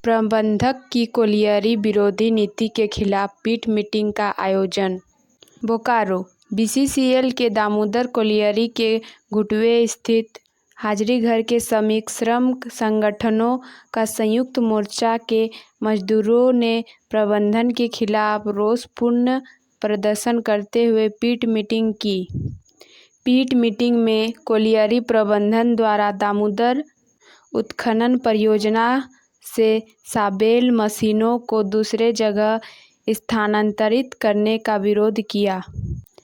प्रबंधक की कोलियरी विरोधी नीति के खिलाफ पीट मीटिंग का आयोजन। बोकारो। बीसीसीएल के दामोदर कोलियरी के घुटवे स्थित हाजिरीघर के समीप श्रम संगठनों का संयुक्त मोर्चा के मजदूरों ने प्रबंधन के खिलाफ रोषपूर्ण प्रदर्शन करते हुए पीट मीटिंग की। पीट मीटिंग में कोलियरी प्रबंधन द्वारा दामोदर उत्खनन परियोजना से साबेल मशीनों को दूसरे जगह स्थानांतरित करने का विरोध किया।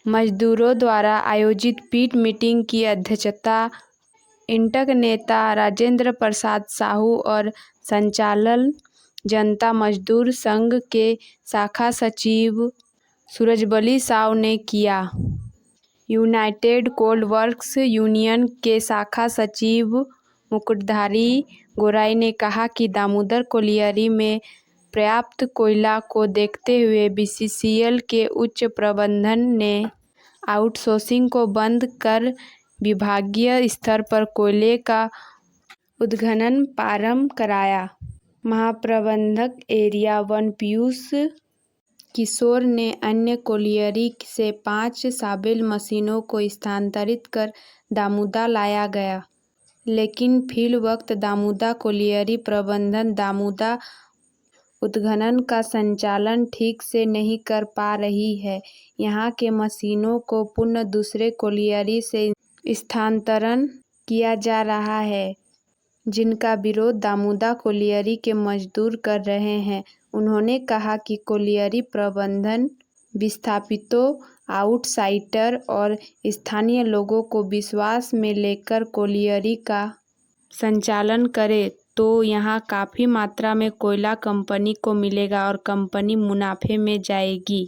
मजदूरों द्वारा आयोजित पीट मीटिंग की अध्यक्षता इंटक नेता राजेंद्र प्रसाद साहू और संचालन जनता मजदूर संघ के शाखा सचिव सूरजबली साव ने किया। यूनाइटेड कोल वर्कर्स यूनियन के शाखा सचिव मुकुटधारी गोराई ने कहा कि दामोदर कोलियरी में पर्याप्त कोयला को देखते हुए बीसीसीएल के उच्च प्रबंधन ने आउटसोर्सिंग को बंद कर विभागीय स्तर पर कोयले का उत्खनन प्रारंभ कराया। महाप्रबंधक एरिया 1 पीयूष किशोर ने अन्य कोलियरी से 5 साबेल मशीनों को स्थानांतरित कर दामोदा लाया गया, लेकिन फिल वक्त दामोदा कोलियरी प्रबंधन दामोदा उत्खनन का संचालन ठीक से नहीं कर पा रही है। यहाँ के मशीनों को पुनः दूसरे कोलियरी से स्थानांतरण किया जा रहा है, जिनका विरोध दामोदा कोलियरी के मजदूर कर रहे हैं। उन्होंने कहा कि कोलियरी प्रबंधन विस्थापितों, आउटसाइडर और स्थानीय लोगों को विश्वास में लेकर कोलियरी का संचालन करे तो यहाँ काफ़ी मात्रा में कोयला कंपनी को मिलेगा और कंपनी मुनाफे में जाएगी।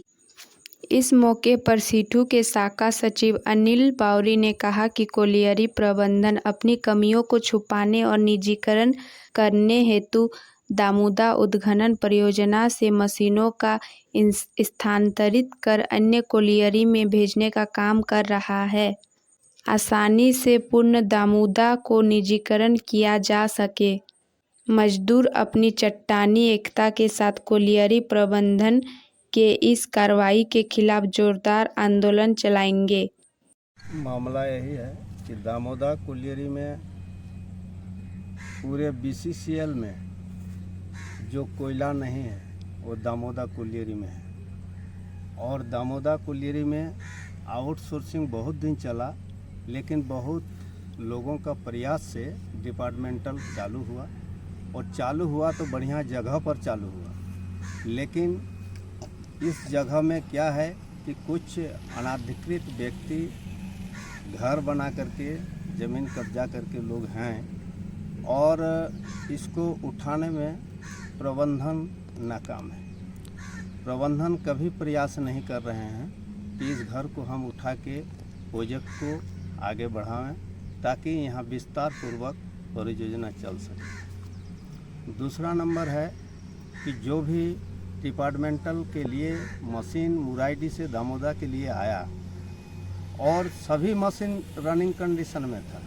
इस मौके पर सीटू के शाखा सचिव अनिल बावरी ने कहा कि कोलियरी प्रबंधन अपनी कमियों को छुपाने और निजीकरण करने हेतु दामोदा उत्खनन परियोजना से मशीनों का स्थानांतरित कर अन्य कोलियरी में भेजने का काम कर रहा है, आसानी से पूर्ण दामोदा को निजीकरण किया जा सके। मजदूर अपनी चट्टानी एकता के साथ कोलियरी प्रबंधन के इस कार्रवाई के खिलाफ जोरदार आंदोलन चलाएंगे। मामला यही है कि दामोदा कोलियरी में पूरे बीसीसीएल में जो कोयला नहीं है वो दामोदा कोलियरी में है, और दामोदा कोलियरी में आउटसोर्सिंग बहुत दिन चला, लेकिन बहुत लोगों का प्रयास से डिपार्टमेंटल चालू हुआ, और चालू हुआ तो बढ़िया जगह पर चालू हुआ। लेकिन इस जगह में क्या है कि कुछ अनाधिकृत व्यक्ति घर बना करके ज़मीन कब्जा करके लोग हैं, और इसको उठाने में प्रबंधन नाकाम है। प्रबंधन कभी प्रयास नहीं कर रहे हैं कि इस घर को हम उठा के प्रोजेक्ट को आगे बढ़ाएं ताकि यहाँ विस्तार पूर्वक परियोजना चल सके। दूसरा नंबर है कि जो भी डिपार्टमेंटल के लिए मशीन मुराइडी से दामोदा के लिए आया और सभी मशीन रनिंग कंडीशन में था,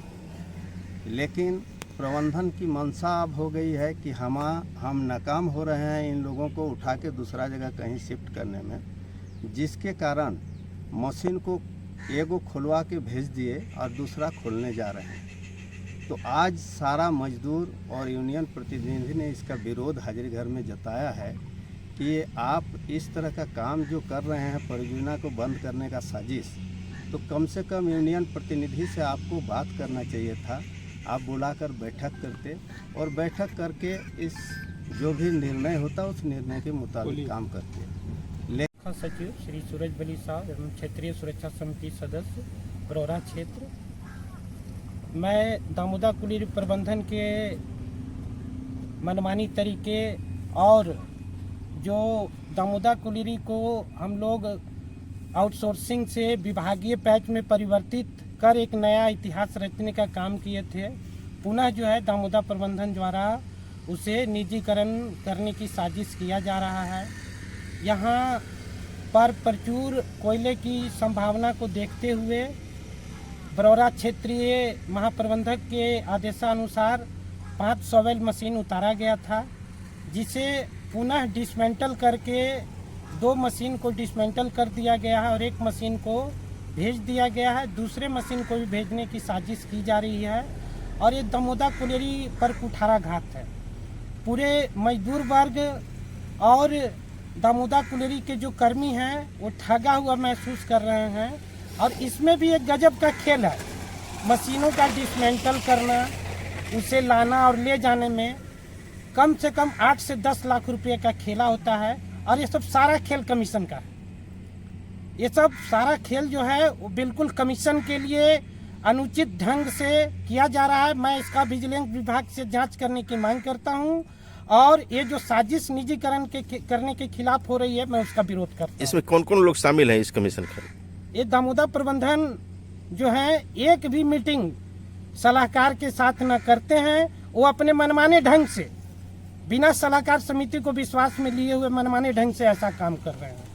लेकिन प्रबंधन की मंशा अब हो गई है कि हम नाकाम हो रहे हैं इन लोगों को उठा के दूसरा जगह कहीं शिफ्ट करने में, जिसके कारण मशीन को एगो खुलवा के भेज दिए और दूसरा खोलने जा रहे हैं। तो आज सारा मजदूर और यूनियन प्रतिनिधि ने इसका विरोध हाजिरीघर में जताया है कि आप इस तरह का काम जो कर रहे हैं परियोजना को बंद करने का साजिश, तो कम से कम यूनियन प्रतिनिधि से आपको बात करना चाहिए था। आप बुलाकर बैठक करते और बैठक करके इस जो भी निर्णय होता उस निर्णय के मुताबिक काम करते। शाखा सचिव श्री सूरजबली साहब एवं क्षेत्रीय सुरक्षा समिति सदस्य बरौरा क्षेत्र। मैं दामोदा कोलियरी प्रबंधन के मनमानी तरीके और जो दामोदा कोलियरी को हम लोग आउटसोर्सिंग से विभागीय पैच में परिवर्तित कर एक नया इतिहास रचने का काम किए थे, पुनः जो है दामोदा प्रबंधन द्वारा उसे निजीकरण करने की साजिश किया जा रहा है। यहाँ पर प्रचुर कोयले की संभावना को देखते हुए बरौरा क्षेत्रीय महाप्रबंधक के आदेशानुसार 5 सॉवेल मशीन उतारा गया था, जिसे पुनः डिसमेंटल करके 2 मशीन को डिसमेंटल कर दिया गया है और 1 मशीन को भेज दिया गया है। दूसरे मशीन को भी भेजने की साजिश की जा रही है और ये दामोदर कोलियरी पर कुठाराघात है। पूरे मजदूर वर्ग और दामोदर कोलियरी के जो कर्मी हैं वो ठगा हुआ महसूस कर रहे हैं और इसमें भी एक गजब का खेल है। मशीनों का डिसमेंटल करना, उसे लाना और ले जाने में कम से कम 8 से 10 लाख रुपए का खेला होता है और ये सब सारा खेल कमीशन का है। ये सब सारा खेल जो है वो बिल्कुल कमीशन के लिए अनुचित ढंग से किया जा रहा है। मैं इसका विजिलेंस विभाग से जांच करने की मांग करता हूं और ये जो साजिश निजीकरण करने के खिलाफ हो रही है, मैं उसका विरोध करता हूं। इसमें कौन कौन लोग शामिल हैं इस कमीशन का? ये दामोदर प्रबंधन जो है एक भी मीटिंग सलाहकार के साथ न करते हैं। वो अपने मनमाने ढंग से बिना सलाहकार समिति को विश्वास में लिए हुए मनमाने ढंग से ऐसा काम कर रहे हैं।